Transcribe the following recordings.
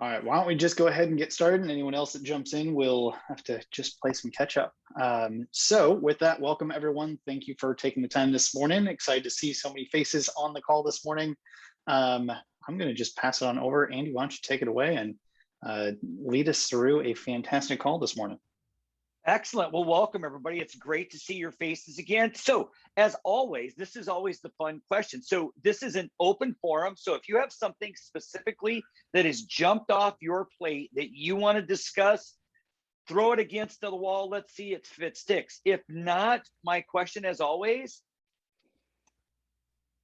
All right, why don't we just go ahead and get started? And anyone else that jumps in will have to just play some catch up. So, with that, welcome everyone. Thank you for taking the time this morning. Excited to see so many faces on the call this morning. I'm going to just pass it on over. Andy, why don't you take it away and lead us through a fantastic call this morning? Excellent. Well, welcome everybody. It's great to see your faces again. So as always, this is always the fun question. So this is an open forum. So if you have something specifically that has jumped off your plate that you want to discuss, throw it against the wall. Let's see if it sticks. If not, my question as always,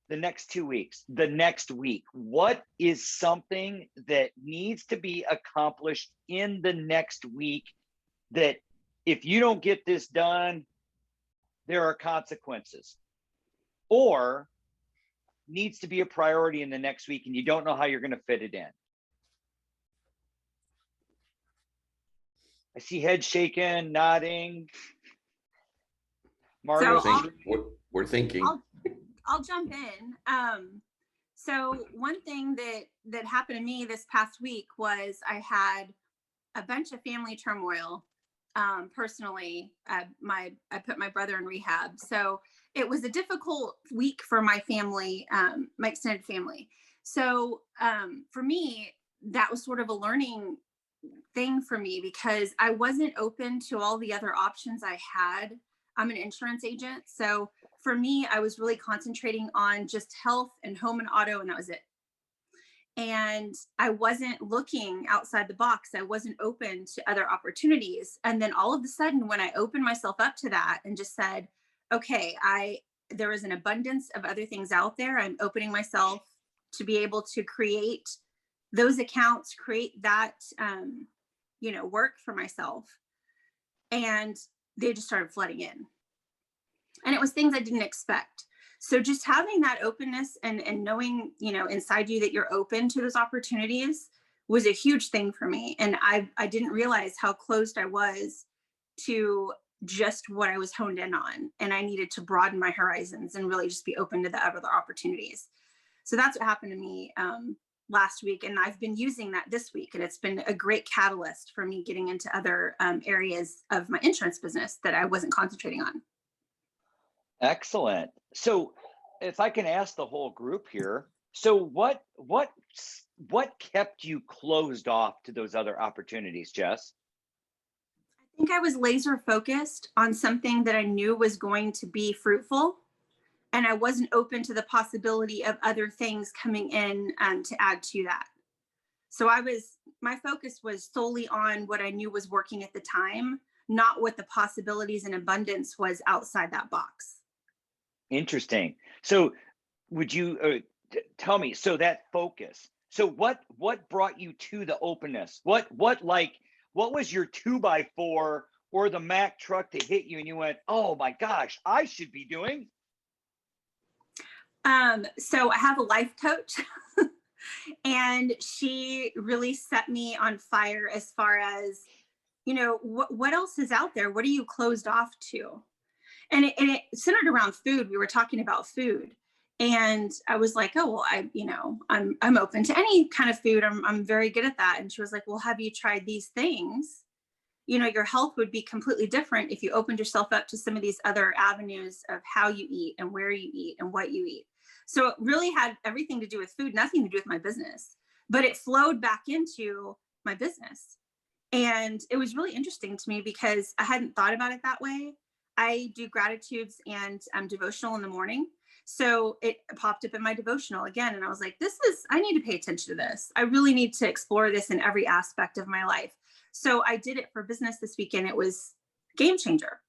the next 2 weeks, the next week, what is something that needs to be accomplished in the next week that if you don't get this done, there are consequences, or needs to be a priority in the next week and you don't know how you're going to fit it in? I see head shaking, nodding. Mario, So we're thinking. I'll jump in. So one thing that happened to me this past week was I had a bunch of family turmoil. Personally, I put my brother in rehab. So it was a difficult week for my family, my extended family. So for me, that was sort of a learning thing for me because I wasn't open to all the other options I had. I'm an insurance agent. So for me, I was really concentrating on just health and home and auto, and that was it. And I wasn't looking outside the box. I wasn't open to other opportunities. And then all of a sudden, when I opened myself up to that and just said, okay, there is an abundance of other things out there. I'm opening myself to be able to create those accounts, create that, work for myself. And they just started flooding in. And it was things I didn't expect. So just having that openness and knowing, inside you that you're open to those opportunities was a huge thing for me. And I didn't realize how closed I was to just what I was honed in on. And I needed to broaden my horizons and really just be open to the other opportunities. So that's what happened to me last week. And I've been using that this week. And it's been a great catalyst for me getting into other areas of my insurance business that I wasn't concentrating on. Excellent. So if I can ask the whole group here, so what kept you closed off to those other opportunities, Jess? I think I was laser focused on something that I knew was going to be fruitful, and I wasn't open to the possibility of other things coming in to add to that. So my focus was solely on what I knew was working at the time, not what the possibilities and abundance was outside that box. Interesting. So would you tell me, so that focus, so what brought you to the openness? What was your 2x4 or the Mack truck that hit you and you went, oh my gosh, I should be doing? So I have a life coach and she really set me on fire as far as, what else is out there? What are you closed off to? And it centered around food. We were talking about food, and I was like, oh, well, I'm open to any kind of food. I'm very good at that. And she was like, well, have you tried these things? Your health would be completely different if you opened yourself up to some of these other avenues of how you eat and where you eat and what you eat. So it really had everything to do with food, nothing to do with my business, but it flowed back into my business. And it was really interesting to me because I hadn't thought about it that way. I do gratitudes and devotional in the morning. So it popped up in my devotional again. And I was like, I need to pay attention to this. I really need to explore this in every aspect of my life. So I did it for business this weekend. It was game changer.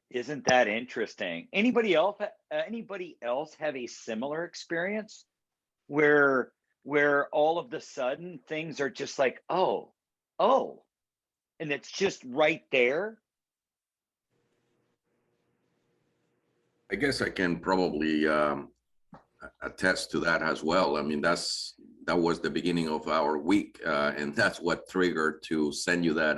Isn't that interesting? Anybody else have a similar experience where all of the sudden things are just like, oh, and it's just right there? I guess I can probably attest to that as well. I mean, that was the beginning of our week, and that's what triggered to send you that,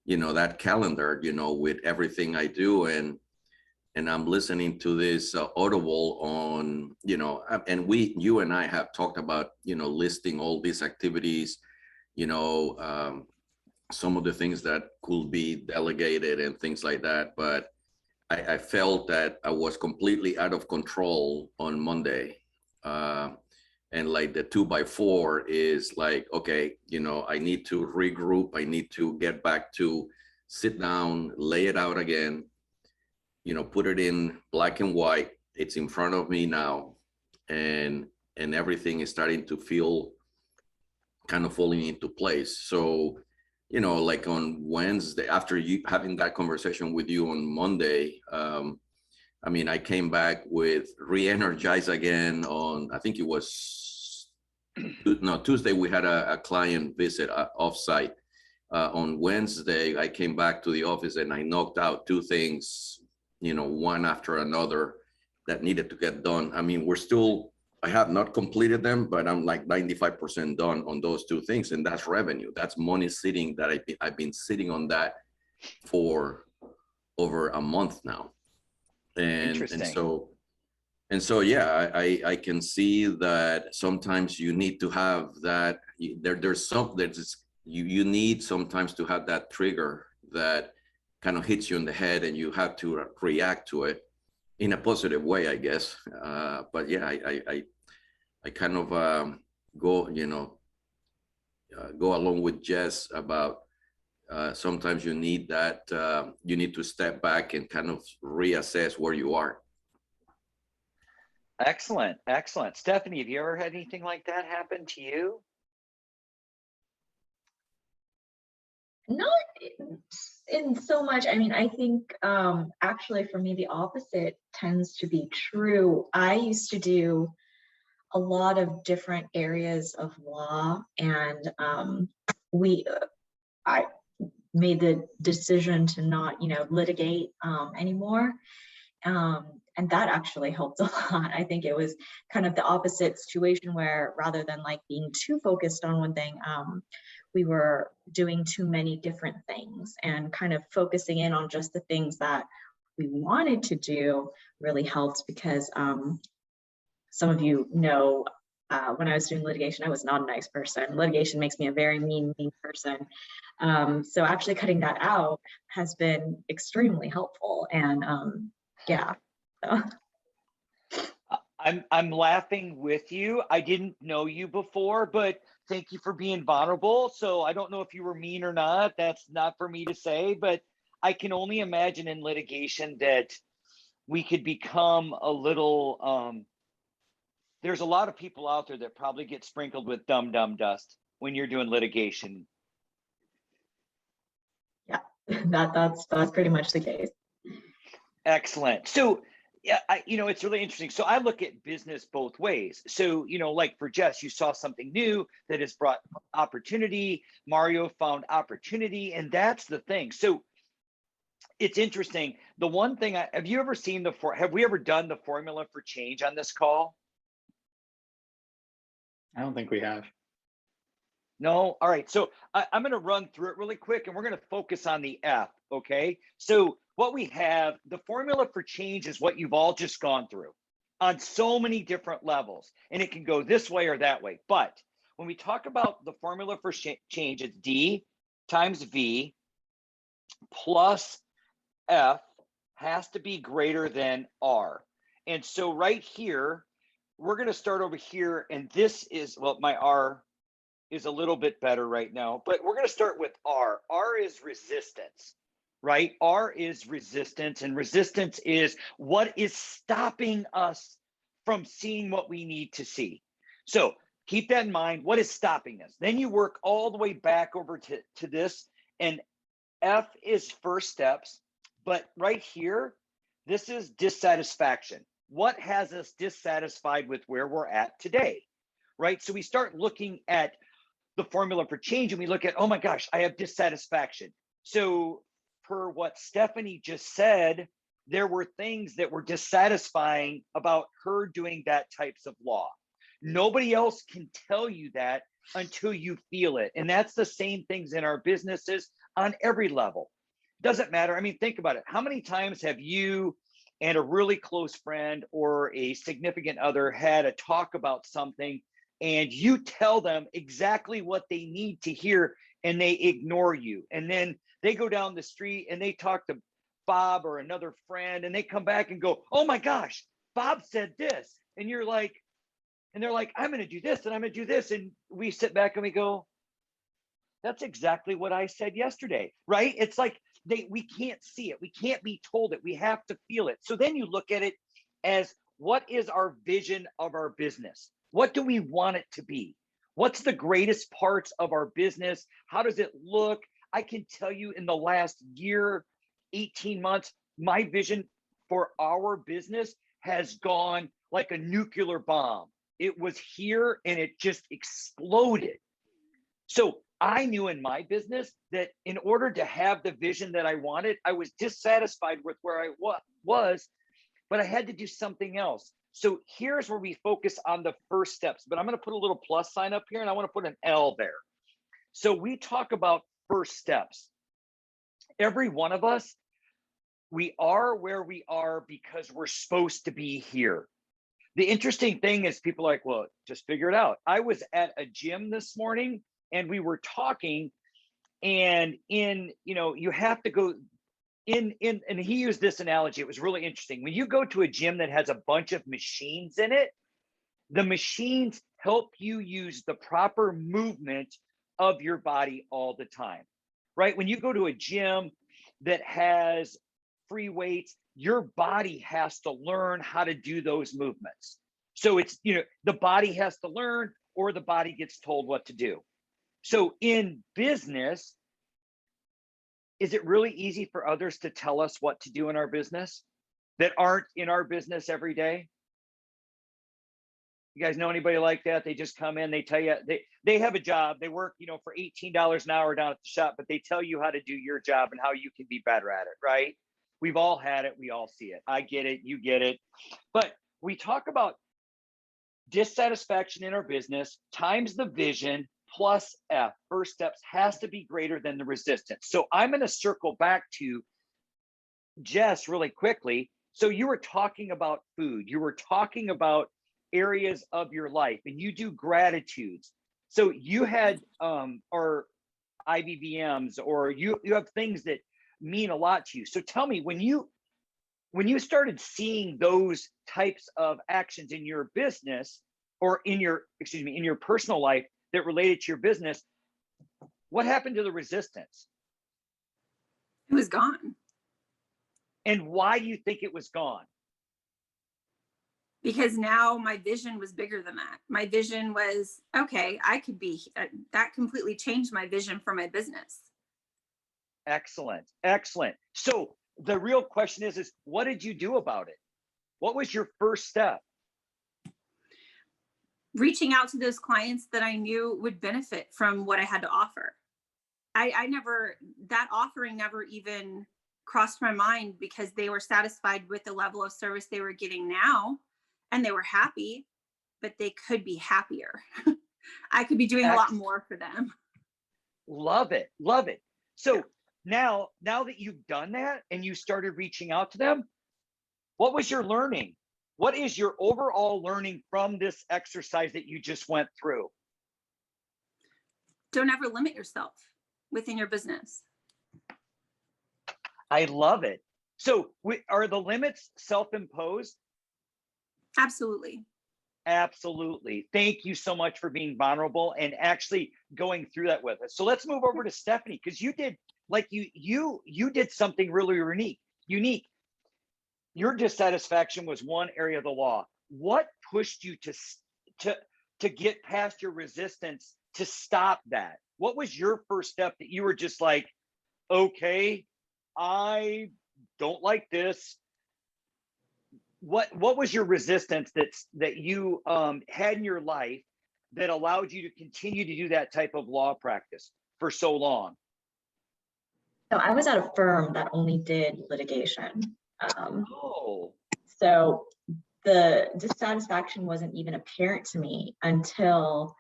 that calendar, with everything I do. And and I'm listening to this Audible on, and you and I have talked about, listing all these activities, some of the things that could be delegated and things like that. But I felt that I was completely out of control on Monday. And like the 2x4 is like, okay, I need to regroup. I need to get back to sit down, lay it out again, put it in black and white. It's in front of me now. And everything is starting to feel kind of falling into place. So, like on Wednesday, after you having that conversation with you on Monday, I came back with re-energized again on, I think it was, Tuesday, we had a client visit offsite. On Wednesday, I came back to the office and I knocked out 2 things, one after another that needed to get done. I have not completed them, but I'm like 95% done on those 2 things. And that's revenue. That's money sitting that I've been sitting on that for over a month now. And so, yeah, I can see that sometimes you need to have that. You need sometimes to have that trigger that kind of hits you in the head and you have to react to it in a positive way, I guess. But yeah, I kind of go along with Jess about sometimes you need that, you need to step back and kind of reassess where you are. Excellent. Stephanie, have you ever had anything like that happen to you? Not in so much. I think actually for me, the opposite tends to be true. I used to do a lot of different areas of law, and I made the decision to not, litigate anymore. And that actually helped a lot. I think it was kind of the opposite situation where rather than like being too focused on one thing, we were doing too many different things, and kind of focusing in on just the things that we wanted to do really helped, because some of you know, when I was doing litigation, I was not a nice person. Litigation makes me a very mean person. So actually cutting that out has been extremely helpful. And yeah. So. I'm laughing with you. I didn't know you before, but thank you for being vulnerable. So I don't know if you were mean or not. That's not for me to say, but I can only imagine in litigation that we could become a little, there's a lot of people out there that probably get sprinkled with dumb dust when you're doing litigation. Yeah, that's pretty much the case. Excellent. So yeah, it's really interesting. So I look at business both ways. So, like for Jess, you saw something new that has brought opportunity. Mario found opportunity, and that's the thing. So it's interesting. The one thing, have you ever seen have we ever done the formula for change on this call? I don't think we have. No? All right. So I'm going to run through it really quick, and we're going to focus on the F, okay? So what we have, the formula for change is what you've all just gone through on so many different levels, and it can go this way or that way. But when we talk about the formula for change, it's D times V plus F has to be greater than R. And so right here, we're going to start over here, and this is, well, my R is a little bit better right now, but we're going to start with R. R is resistance, right? R is resistance, and resistance is what is stopping us from seeing what we need to see. So keep that in mind. What is stopping us? Then you work all the way back over to this, and F is first steps, but right here, this is dissatisfaction. What has us dissatisfied with where we're at today, right? So we start looking at the formula for change, and we look at, oh my gosh, I have dissatisfaction. So per what Stephanie just said, there were things that were dissatisfying about her doing that types of law. Nobody else can tell you that until you feel it. And that's the same things in our businesses on every level. Doesn't matter. I mean, think about it. How many times have you and a really close friend or a significant other had a talk about something, and you tell them exactly what they need to hear and they ignore you. And then they go down the street and they talk to Bob or another friend and they come back and go, oh my gosh, Bob said this. And you're like, and they're like, I'm going to do this and I'm going to do this. And we sit back and we go, that's exactly what I said yesterday, right? It's like we can't see it. We can't be told it. We have to feel it. So then you look at it as, what is our vision of our business? What do we want it to be? What's the greatest parts of our business? How does it look? I can tell you in the last year, 18 months, my vision for our business has gone like a nuclear bomb. It was here and it just exploded. So I knew in my business that in order to have the vision that I wanted, I was dissatisfied with where I was, but I had to do something else. So here's where we focus on the first steps, but I'm going to put a little plus sign up here and I want to put an L there. So we talk about first steps. Every one of us, we are where we are because we're supposed to be here. The interesting thing is people are like, well, just figure it out. I was at a gym this morning and we were talking, and you have to go in, and he used this analogy. It was really interesting. When you go to a gym that has a bunch of machines in it, the machines help you use the proper movement of your body all the time, right? When you go to a gym that has free weights, your body has to learn how to do those movements. So it's, the body has to learn, or the body gets told what to do. So in business, is it really easy for others to tell us what to do in our business that aren't in our business every day? You guys know anybody like that? They just come in, they tell you they have a job, they work, for $18 an hour down at the shop, but they tell you how to do your job and how you can be better at it, right? We've all had it, we all see it. I get it, you get it. But we talk about dissatisfaction in our business times the vision plus F, first steps, has to be greater than the resistance. So I'm going to circle back to Jess really quickly. So you were talking about food, you were talking about areas of your life, and you do gratitudes. So you had or IBBMs, or you have things that mean a lot to you. So tell me, when you started seeing those types of actions in your business, or in your personal life that related to your business, what happened to the resistance? It was gone. And why do you think it was gone? Because now my vision was bigger than that. My vision was, okay, I could be, that completely changed my vision for my business. Excellent. Excellent. So the real question is what did you do about it? What was your first step? Reaching out to those clients that I knew would benefit from what I had to offer. That offering never even crossed my mind, because they were satisfied with the level of service they were getting now, and they were happy, but they could be happier. I could be doing a lot more for them. Love it. Love it. So now that you've done that and you started reaching out to them, what was your learning? What is your overall learning from this exercise that you just went through? Don't ever limit yourself within your business. I love it. So are the limits self-imposed? Absolutely. Absolutely. Thank you so much for being vulnerable and actually going through that with us. So let's move over to Stephanie, because you did you did something really unique. Your dissatisfaction was one area of the law. What pushed you to get past your resistance to stop that? What was your first step that you were just like, okay, I don't like this? What was your resistance that you had in your life that allowed you to continue to do that type of law practice for so long? So I was at a firm that only did litigation. So the dissatisfaction wasn't even apparent to me until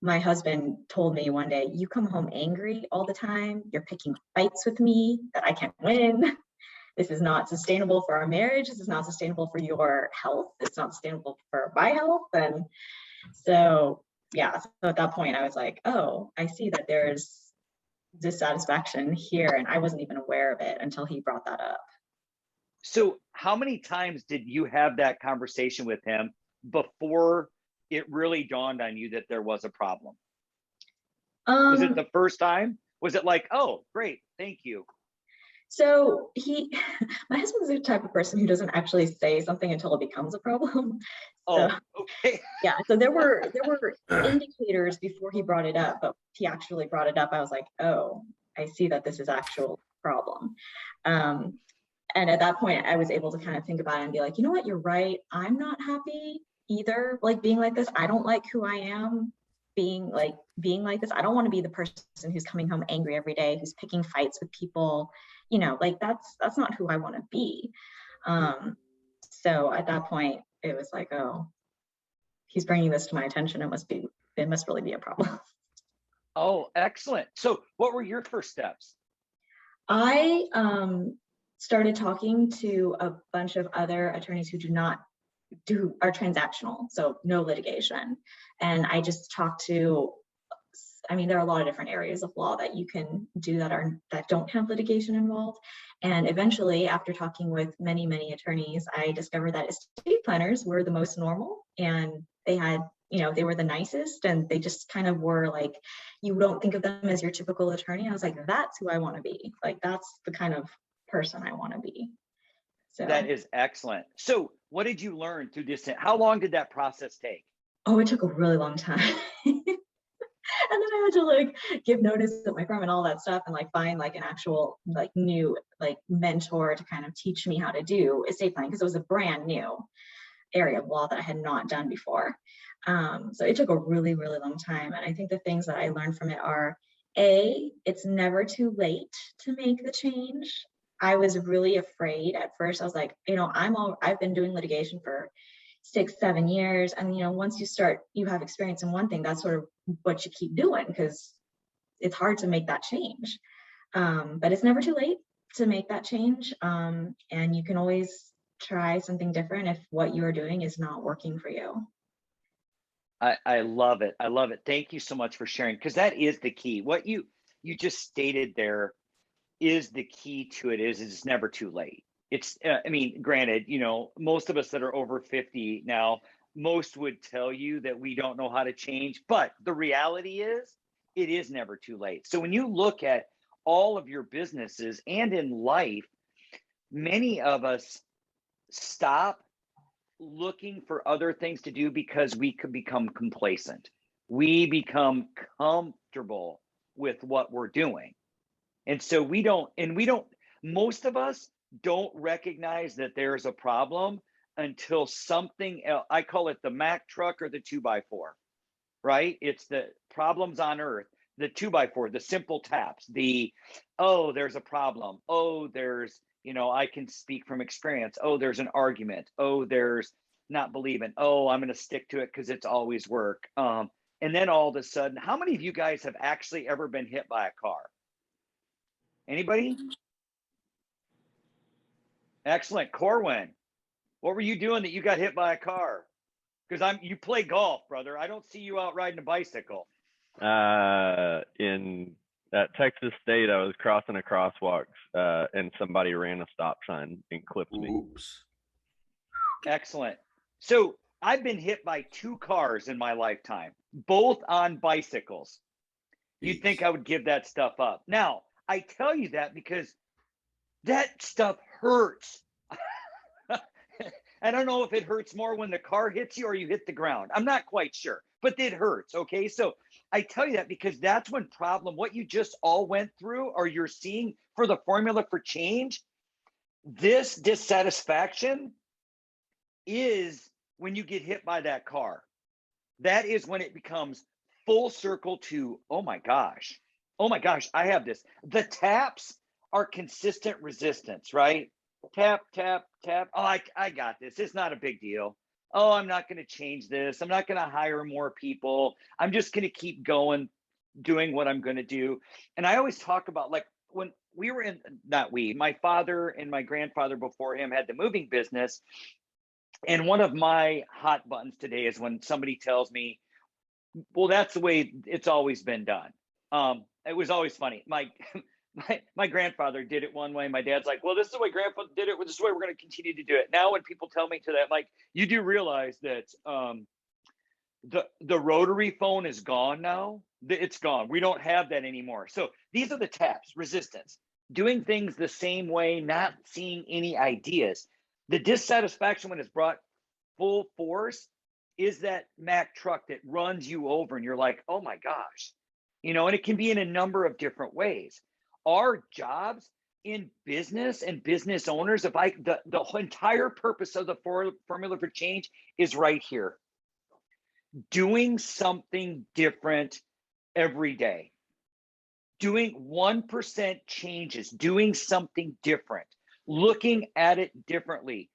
my husband told me one day, you come home angry all the time. You're picking fights with me that I can't win. this is not sustainable for our marriage. This is not sustainable for your health. It's not sustainable for my health. And so, yeah, so at that point I was like, oh, I see that there's dissatisfaction here. And I wasn't even aware of it until he brought that up. So how many times did you have that conversation with him before it really dawned on you that there was a problem? Was it the first time? Was it like, oh, great, thank you? So my husband's the type of person who doesn't actually say something until it becomes a problem. So, okay. Yeah, so there were indicators before he brought it up, but he actually brought it up. I was like, oh, I see that this is actual problem. And at that point, I was able to kind of think about it and be like, you know what, you're right. I'm not happy either, like being like this. I don't like who I am being like this. I don't want to be the person who's coming home angry every day, who's picking fights with people, you know, like that's not who I want to be. So at that point, it was like, oh, he's bringing this to my attention. It must really be a problem. Oh, excellent. So what were your first steps? I started talking to a bunch of other attorneys who are transactional, so no litigation. And I just talked to, I mean, there are a lot of different areas of law that you can do that don't have litigation involved. And eventually, after talking with many, many attorneys, I discovered that estate planners were the most normal, and they had, you know, they were the nicest, and they just kind of were like, you don't think of them as your typical attorney. I was like, that's who I want to be. Like, that's the kind of person I want to be. So that is excellent. So what did you learn through this? How long did that process take? Oh, it took a really long time. And then I had to like give notice at my firm and all that stuff, and like find like an actual like new like mentor to kind of teach me how to do estate planning, because it was a brand new area of law that I had not done before. So it took a really, really long time. And I think the things that I learned from it are, A, it's never too late to make the change. I was really afraid at first. I was like, you know, I've been doing litigation for 6-7 years. And, you know, once you have experience in one thing, that's sort of what you keep doing, because it's hard to make that change. But it's never too late to make that change. And you can always try something different if what you're doing is not working for you. I love it. I love it. Thank you so much for sharing, because that is the key. What you just stated there is the key to it. Is it's never too late. It's, I mean, granted, you know, most of us that are over 50 now, most would tell you that we don't know how to change, but the reality is it is never too late. So when you look at all of your businesses and in life, many of us stop looking for other things to do because we could become complacent. We become comfortable with what we're doing. And so most of us don't recognize that there's a problem until something else, I call it the Mack truck or the 2x4, right? It's the problems on earth, the 2x4, the simple taps, there's a problem. Oh, there's, you know, I can speak from experience. Oh, there's an argument. Oh, there's not believing. Oh, I'm going to stick to it because it's always work. And then all of a sudden, how many of you guys have actually ever been hit by a car? Anybody? Excellent. Corwin, what were you doing that you got hit by a car? Because you play golf, brother. I don't see you out riding a bicycle. At Texas State, I was crossing a crosswalk and somebody ran a stop sign and clipped me. Oops. Excellent. So I've been hit by 2 cars in my lifetime, both on bicycles. You'd think I would give that stuff up. Now, I tell you that because that stuff hurts. I don't know if it hurts more when the car hits you or you hit the ground. I'm not quite sure, but it hurts. Okay. So I tell you that because that's when what you just all went through, or you're seeing for the formula for change, this dissatisfaction is when you get hit by that car. That is when it becomes full circle to, oh my gosh, I have this. The taps are consistent resistance, right? Tap, tap, tap. Oh, I got this. It's not a big deal. Oh, I'm not going to change this. I'm not going to hire more people. I'm just going to keep going, doing what I'm going to do. And I always talk about, like, we were in, not we, my father and my grandfather before him had the moving business. And one of my hot buttons today is when somebody tells me, well, that's the way it's always been done. It was always funny. My grandfather did it one way. My dad's like, well, this is the way grandpa did it. This is the way we're going to continue to do it. Now, when people tell me to that, like, you do realize that the rotary phone is gone now. It's gone. We don't have that anymore. So these are the taps: resistance, doing things the same way, not seeing any ideas. The dissatisfaction when it's brought full force is that Mack truck that runs you over and you're like, oh my gosh, and it can be in a number of different ways. Our jobs in business and business owners, the entire purpose of the formula for change is right here. Doing something different every day. Doing 1% changes, doing something different, looking at it differently.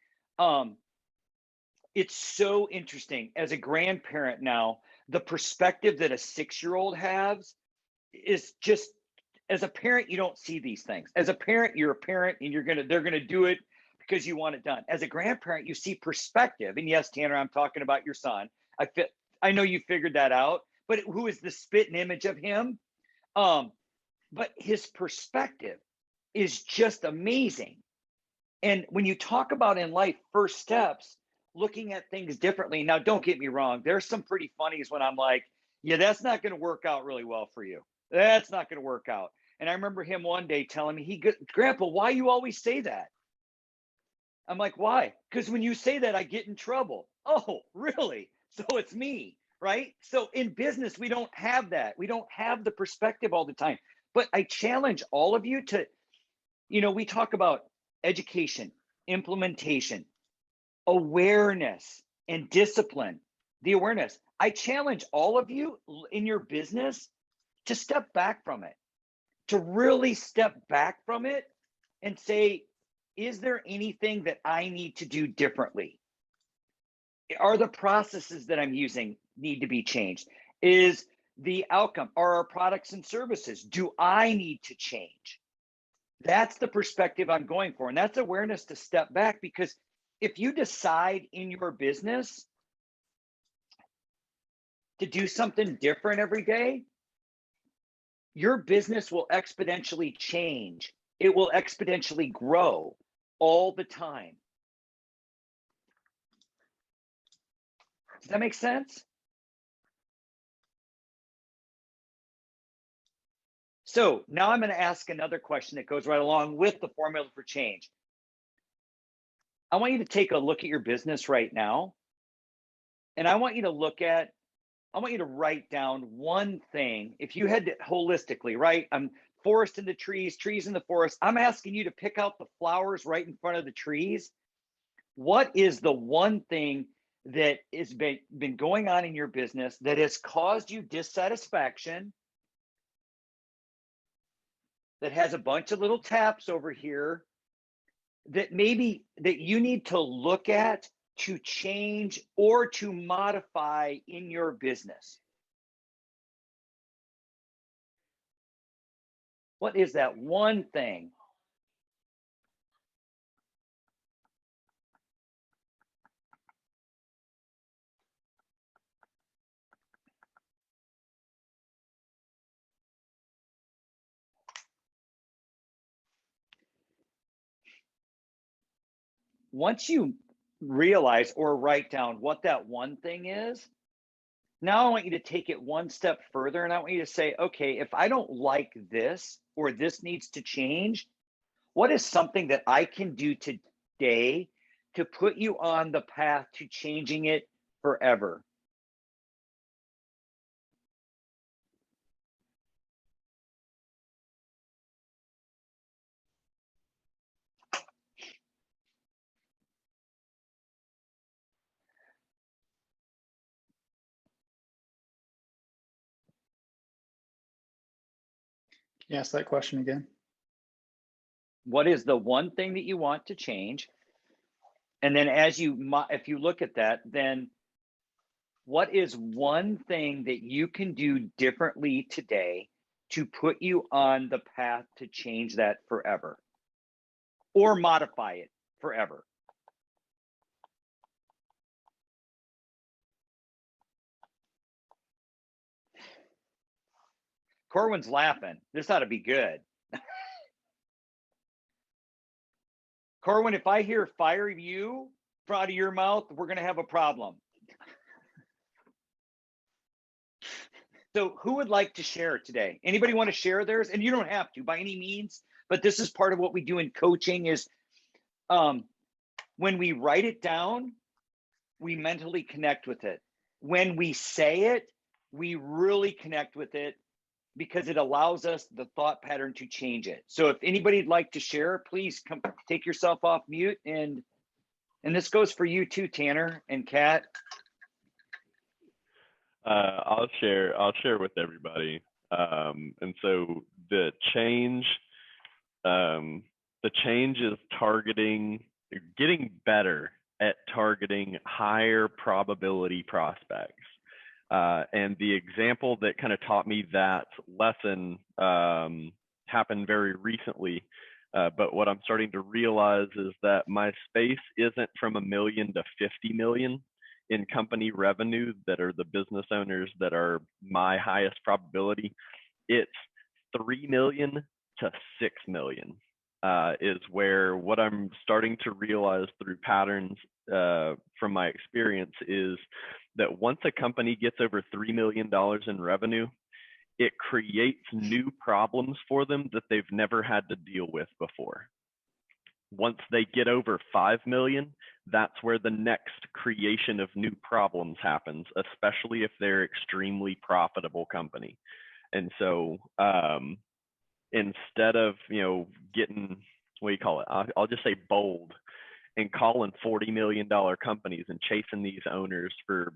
It's so interesting as a grandparent now, the perspective that a 6-year-old has is just, as a parent, you don't see these things. As a parent, you're a parent and they're gonna do it because you want it done. As a grandparent, you see perspective. And yes, Tanner, I'm talking about your son. I know you figured that out, but who is the spit and image of him? But his perspective is just amazing. And when you talk about in life, first steps, looking at things differently. Now, don't get me wrong. There's some pretty funnies when I'm like, yeah, that's not going to work out really well for you. That's not going to work out. And I remember him one day telling me, Grandpa, why you always say that? I'm like, why? Because when you say that, I get in trouble. Oh, really? So it's me, right? So in business, we don't have that. We don't have the perspective all the time. But I challenge all of you to, we talk about education, implementation, awareness, and discipline. The awareness. I challenge all of you in your business to step back from it, to really step back from it and say, is there anything that I need to do differently? Are the processes that I'm using need to be changed? Is the outcome, are our products and services, do I need to change? That's the perspective I'm going for. And that's awareness to step back, because if you decide in your business to do something different every day, your business will exponentially change. It will exponentially grow all the time. Does that make sense? So now I'm going to ask another question that goes right along with the formula for change. I want you to take a look at your business right now. And I want you to write down one thing. If you had to holistically, right? Forest in the trees, trees in the forest. I'm asking you to pick out the flowers right in front of the trees. What is the one thing that has been going on in your business that has caused you dissatisfaction, that has a bunch of little taps over here, that maybe that you need to look at to change or to modify in your business? What is that one thing? Once you realize or write down what that one thing is, now I want you to take it one step further, and I want you to say, okay, if I don't like this or this needs to change, what is something that I can do today to put you on the path to changing it forever? Can you ask that question again? What is the one thing that you want to change? And then if you look at that, then what is one thing that you can do differently today to put you on the path to change that forever or modify it forever? Corwin's laughing. This ought to be good. Corwin, if I hear fire you out of your mouth, we're going to have a problem. So who would like to share today? Anybody want to share theirs? And you don't have to by any means, but this is part of what we do in coaching is when we write it down, we mentally connect with it. When we say it, we really connect with it because it allows us the thought pattern to change it. So if anybody'd like to share, please come take yourself off mute. And this goes for you too, Tanner and Kat. I'll share with everybody. And so the change is getting better at targeting higher probability prospects. And the example that kind of taught me that lesson happened very recently. But what I'm starting to realize is that my space isn't from 1 million to 50 million in company revenue that are the business owners that are my highest probability. It's 3 million to 6 million is where what I'm starting to realize through patterns from my experience is that once a company gets over $3 million in revenue, it creates new problems for them that they've never had to deal with before. Once they get over 5 million, that's where the next creation of new problems happens, especially if they're extremely profitable company. And so instead of, getting, what do you call it? I'll just say bold and calling $40 million companies and chasing these owners for,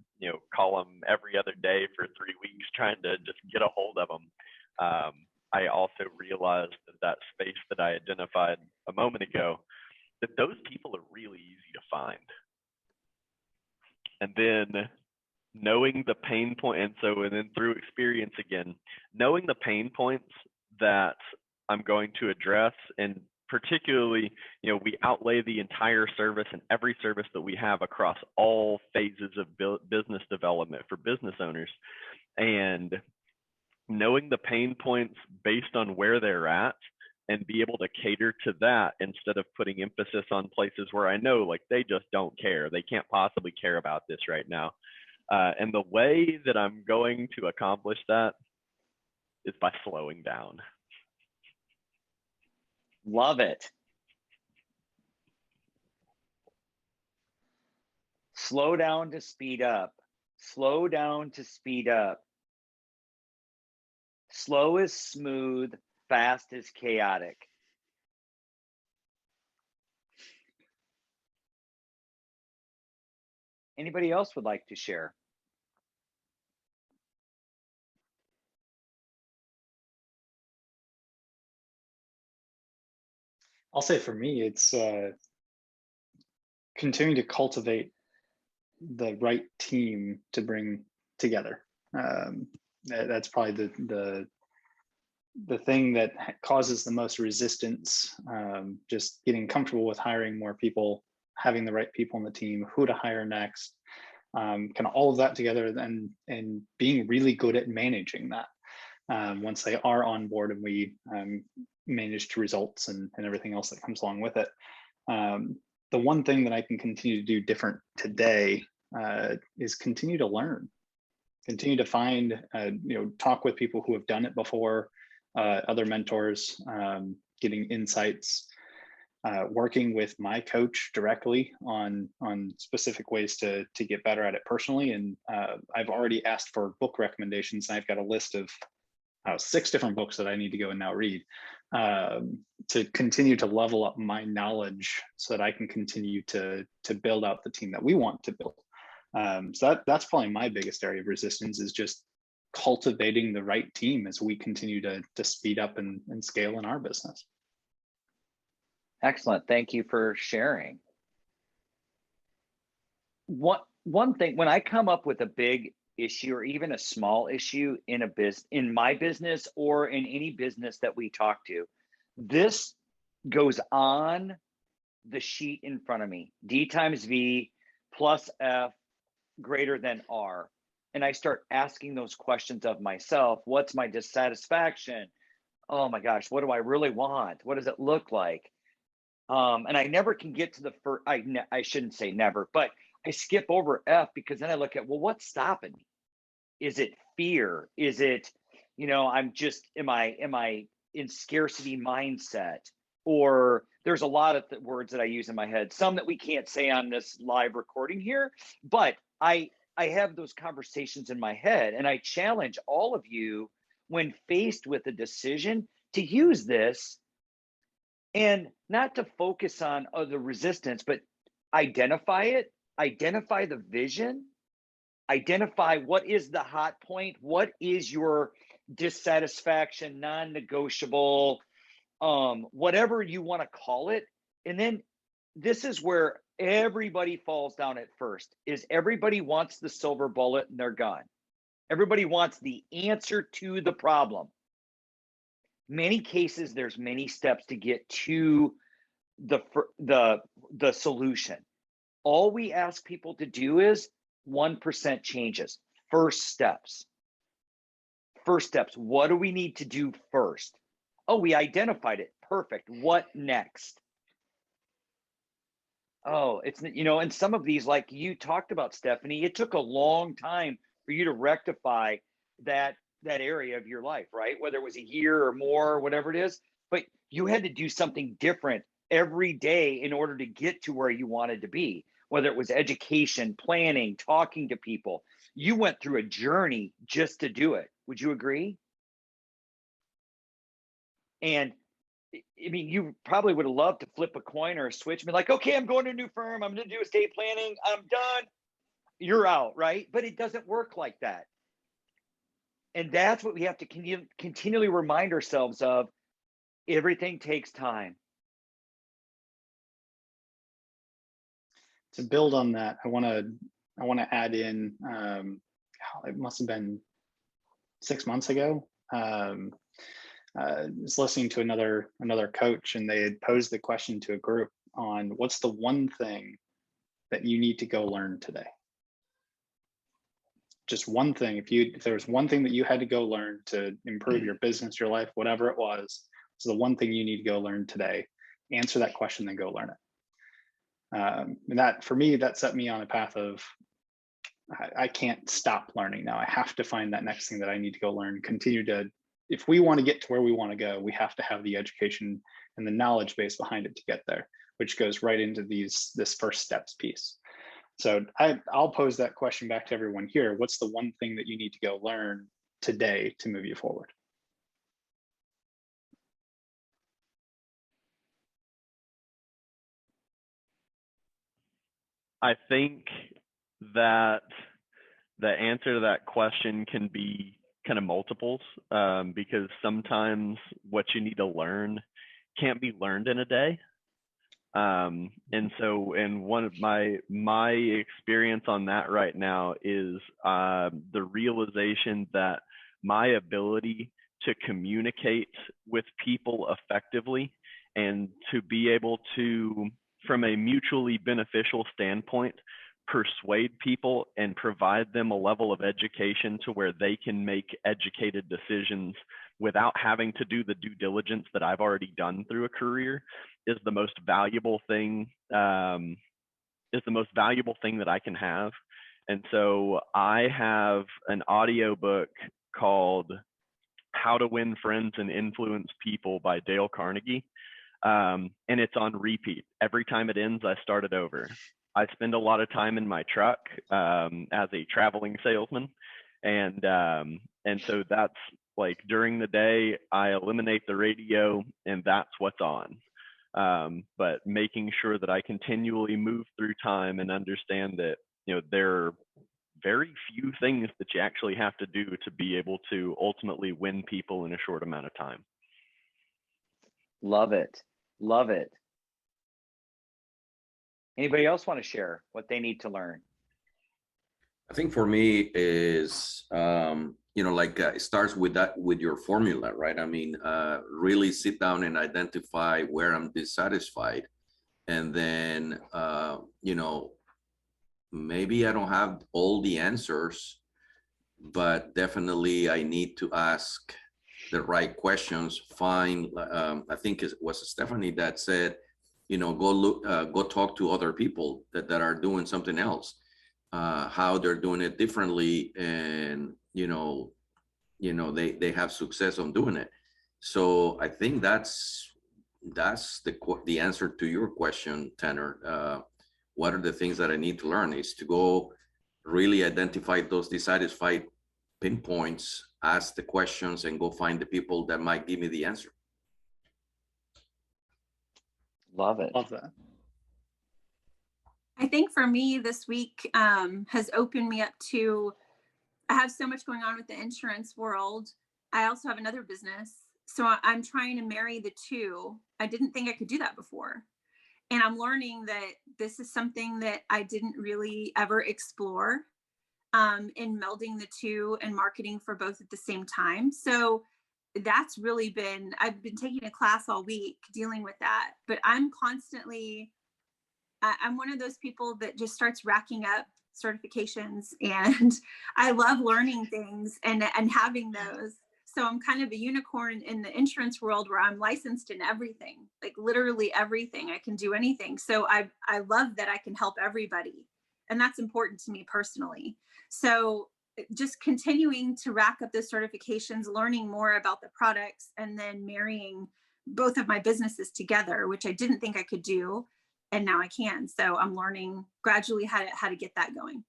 call them every other day for 3 weeks, trying to just get a hold of them. I also realized that space that I identified a moment ago, that those people are really easy to find. And then knowing the pain point, and then through experience again, knowing the pain points that I'm going to address, and particularly, we outlay the entire service and every service that we have across all phases of business development for business owners. And knowing the pain points based on where they're at and be able to cater to that instead of putting emphasis on places where I know like they just don't care. They can't possibly care about this right now. And the way that I'm going to accomplish that is by slowing down. Love it. Slow down to speed up. Slow down to speed up. Slow is smooth, fast is chaotic. Anybody else would like to share? I'll say for me, it's continuing to cultivate the right team to bring together. That's probably the thing that causes the most resistance. Just getting comfortable with hiring more people, having the right people on the team, who to hire next, kind of all of that together, and being really good at managing that. Once they are on board and we manage to results and everything else that comes along with it. The one thing that I can continue to do different today is continue to learn, continue to find, talk with people who have done it before, other mentors, getting insights, working with my coach directly on specific ways to get better at it personally. And I've already asked for book recommendations. And I've got a list of 6 different books that I need to go and now read to continue to level up my knowledge so that I can continue to build out the team that we want to build. So that's probably my biggest area of resistance, is just cultivating the right team as we continue to speed up and scale in our business. Excellent. Thank you for sharing. One thing, when I come up with a big issue or even a small issue in my business or in any business that we talk to, this goes on the sheet in front of me. D times V plus F greater than R. And I start asking those questions of myself. What's my dissatisfaction? Oh my gosh, what do I really want? What does it look like? And I never can get to the first, I shouldn't say never, but I skip over F because then I look at, well, what's stopping me? Is it fear? Is it, am I in scarcity mindset? Or there's a lot of words that I use in my head, some that we can't say on this live recording here, but I have those conversations in my head, and I challenge all of you when faced with a decision to use this and not to focus on the resistance, but identify it, identify the vision, identify what is the hot point, what is your dissatisfaction, non-negotiable, whatever you want to call it. And then this is where everybody falls down at first, is everybody wants the silver bullet and they're gone. Everybody wants the answer to the problem. Many cases, there's many steps to get to the solution. All we ask people to do is 1% changes, first steps. First steps, what do we need to do first? Oh, we identified it, perfect. What next? Oh, it's, and some of these, like you talked about, Stephanie, it took a long time for you to rectify that area of your life, right? Whether it was a year or more, whatever it is, but you had to do something different every day in order to get to where you wanted to be, whether it was education, planning, talking to people. You went through a journey just to do it. Would you agree? And I mean, you probably would have loved to flip a coin or a switch and be like, okay, I'm going to a new firm. I'm going to do estate planning. I'm done. You're out, right? But it doesn't work like that. And that's what we have to continually remind ourselves of. Everything takes time. To build on that, I want to add in. It must have been 6 months ago. I was listening to another coach, and they had posed the question to a group on what's the one thing that you need to go learn today. Just one thing. If there was one thing that you had to go learn to improve your business, your life, whatever it was, it's the one thing you need to go learn today. Answer that question, then go learn it. And that, for me, that set me on a path of I can't stop learning now. I have to find that next thing that I need to go learn. Continue to, if we want to get to where we want to go, we have to have the education and the knowledge base behind it to get there, which goes right into this first steps piece. So I'll pose that question back to everyone here. What's the one thing that you need to go learn today to move you forward? I think that the answer to that question can be kind of multiples, because sometimes what you need to learn can't be learned in a day. And so, and one of my experience on that right now is the realization that my ability to communicate with people effectively and to be able to, from a mutually beneficial standpoint, persuade people and provide them a level of education to where they can make educated decisions without having to do the due diligence that I've already done through a career is the most valuable thing, that I can have. And so I have an audiobook called How to Win Friends and Influence People by Dale Carnegie. And it's on repeat. Every time it ends, I start it over. I spend a lot of time in my truck as a traveling salesman. And so that's like during the day, I eliminate the radio and that's what's on. But making sure that I continually move through time and understand that, there are very few things that you actually have to do to be able to ultimately win people in a short amount of time. Love it. Love it. Anybody else want to share what they need to learn? I think for me is, like it starts with that, with your formula, right? I mean, really sit down and identify where I'm dissatisfied. And then, maybe I don't have all the answers, but definitely I need to ask the right questions. Find, I think it was Stephanie that said, go look, go talk to other people that are doing something else, how they're doing it differently, and they have success on doing it. So I think that's the answer to your question, Tanner. What are the things that I need to learn is to go really identify those dissatisfied pinpoints, ask the questions, and go find the people that might give me the answer. Love it. Love that. I think for me, this week has opened me up to, I have so much going on with the insurance world. I also have another business. So I'm trying to marry the two. I didn't think I could do that before. And I'm learning that this is something that I didn't really ever explore in melding the two and marketing for both at the same time. So that's really been, I've been taking a class all week dealing with that, but I'm constantly, I'm one of those people that just starts racking up certifications, and I love learning things and having those. So I'm kind of a unicorn in the insurance world where I'm licensed in everything, like literally everything. I can do anything. So I love that I can help everybody. And that's important to me personally. So just continuing to rack up those certifications, learning more about the products, and then marrying both of my businesses together, which I didn't think I could do. And now I can. So I'm learning gradually how to get that going.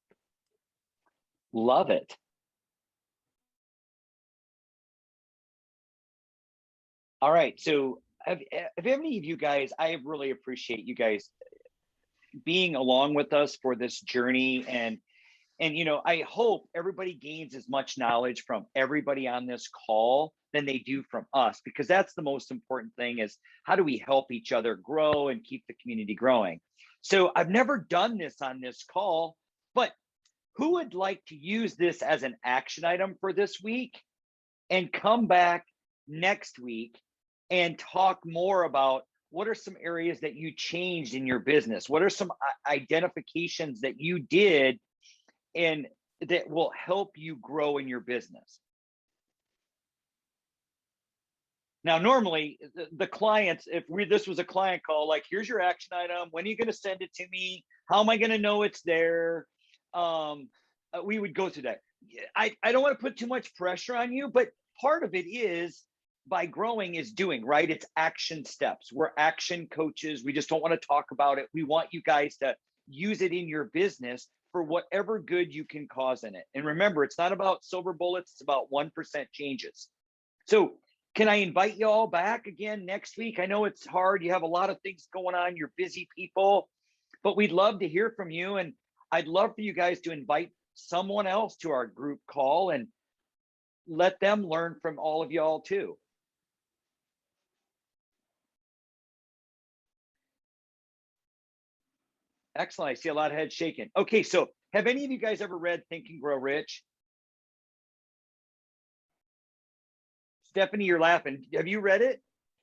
Love it. All right. So have any of you guys, I really appreciate you guys being along with us for this journey. And I hope everybody gains as much knowledge from everybody on this call than they do from us, because that's the most important thing, is how do we help each other grow and keep the community growing? So I've never done this on this call, but who would like to use this as an action item for this week and come back next week and talk more about what are some areas that you changed in your business? What are some identifications that you did and that will help you grow in your business? Now, normally the clients, if this was a client call, like, here's your action item, when are you going to send it to me? How am I going to know it's there? We would go through that. I don't want to put too much pressure on you, but part of it is, by growing is doing, right? It's action steps. We're action coaches. We just don't want to talk about it. We want you guys to use it in your business for whatever good you can cause in it. And remember, it's not about silver bullets. It's about 1% changes. So can I invite you all back again next week? I know it's hard. You have a lot of things going on. You're busy people, but we'd love to hear from you. And I'd love for you guys to invite someone else to our group call and let them learn from all of y'all too. Excellent. I see a lot of heads shaking. Okay, so have any of you guys ever read Think and Grow Rich? Stephanie, you're laughing. Have you read it?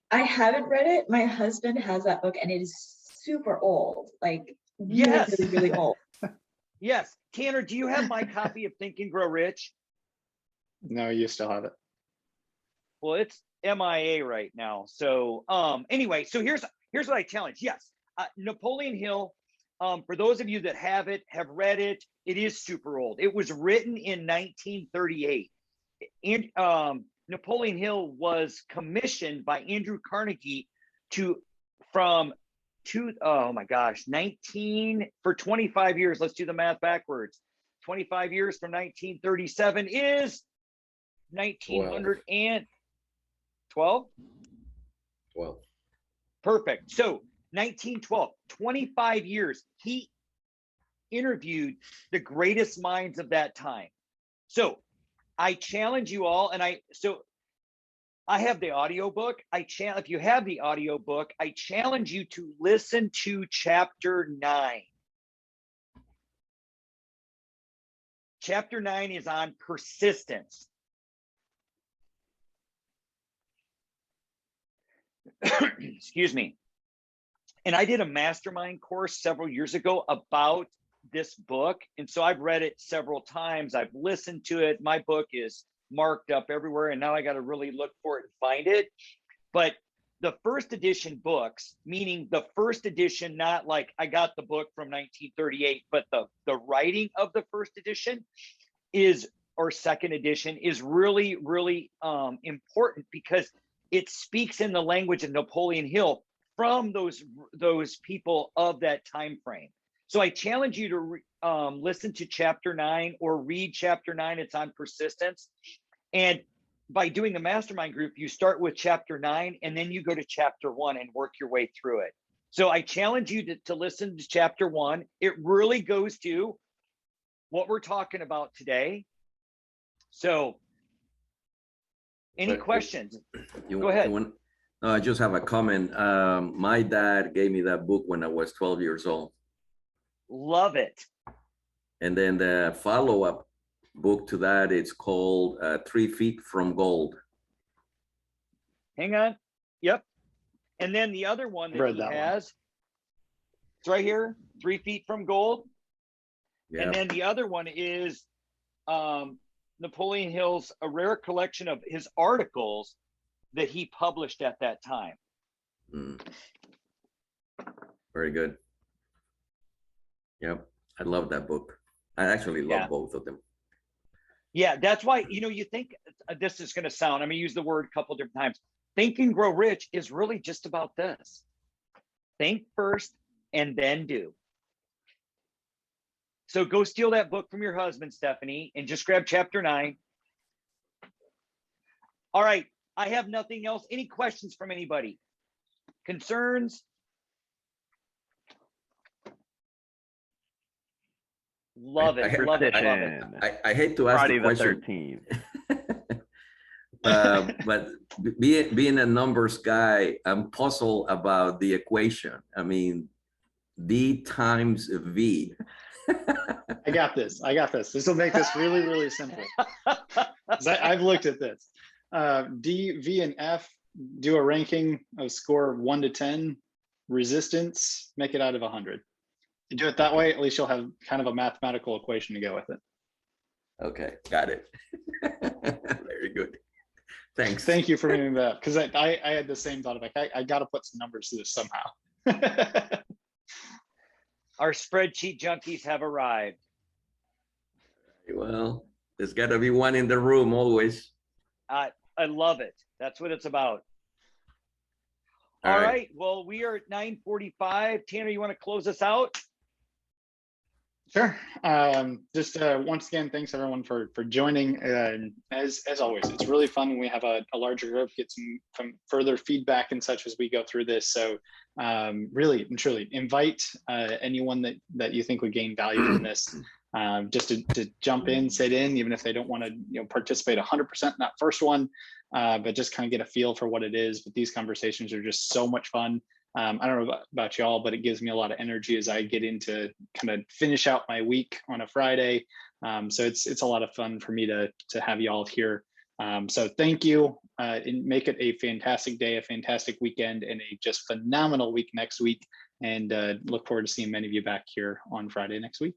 I haven't read it. My husband has that book, and it is super old, like yes, really, really old. Yes. Tanner, do you have my copy of Think and Grow Rich? No, you still have it. Well, it's MIA right now. So anyway, so here's what I challenge. Yes, Napoleon Hill. For those of you that have read it, it is super old. It was written in 1938. And Napoleon Hill was commissioned by Andrew Carnegie for 25 years. Let's do the math backwards. 25 years from 1937 is 1912. 12. Perfect. So 1912, 25 years, he interviewed the greatest minds of that time. So I challenge you all, and I have the audiobook. If you have the audiobook, I challenge you to listen to chapter 9. Chapter 9 is on persistence. Excuse me. And I did a mastermind course several years ago about this book. And so I've read it several times. I've listened to it. My book is marked up everywhere. And now I got to really look for it and find it. But the first edition books, meaning the first edition, not like I got the book from 1938, but the writing of the first edition is, or second edition, is really, really important because it speaks in the language of Napoleon Hill from those people of that time frame. So I challenge you to listen to chapter 9 or read chapter 9. It's on persistence. And by doing the mastermind group, you start with chapter 9 and then you go to chapter 1 and work your way through it. So I challenge you to listen to chapter 1. It really goes to what we're talking about today. So any questions? Go ahead. I just have a comment. My dad gave me that book when I was 12 years old. Love it. And then the follow-up book to that, it's called 3 Feet from Gold. Hang on. Yep. And then the other one that he has, it's right here, 3 Feet from Gold. Yeah. And then the other one is Napoleon Hill's A Rare Collection of his articles that he published at that time. Very good. Yep. I love that book. I actually love both of them. Yeah, that's why, you think this is going to sound, I'm going to use the word a couple different times. Think and Grow Rich is really just about this. Think first and then do. So go steal that book from your husband, Stephanie, and just grab chapter 9. All right. I have nothing else. Any questions from anybody? Concerns? Love it. Love it. Love it. I hate to ask Friday the question. the 13th. But being a numbers guy, I'm puzzled about the equation. I mean, D times V. I got this. This will make this really, really simple. I've looked at this. D, V, and F, do a ranking of score 1 to 10, resistance, make it out of 100. You do it that way, at least you'll have kind of a mathematical equation to go with it. Okay, got it. Very good. Thanks. Thank you for bringing that up, because I had the same thought of like, I got to put some numbers to this somehow. Our spreadsheet junkies have arrived. Well, there's got to be one in the room always. I love it. That's what it's about. All right. Well, we are at 9:45. Tanner, you want to close us out? Sure. Just once again, thanks everyone for joining. As always, it's really fun when we have a larger group, get some further feedback and such as we go through this. So really and truly invite anyone that you think would gain value from this. Just to jump in, sit in, even if they don't want to participate 100% in that first one, but just kind of get a feel for what it is. But these conversations are just so much fun. I don't know about y'all, but it gives me a lot of energy as I get into kind of finish out my week on a Friday. So it's a lot of fun for me to have y'all here. So thank you. And make it a fantastic day, a fantastic weekend, and a just phenomenal week next week. And look forward to seeing many of you back here on Friday next week.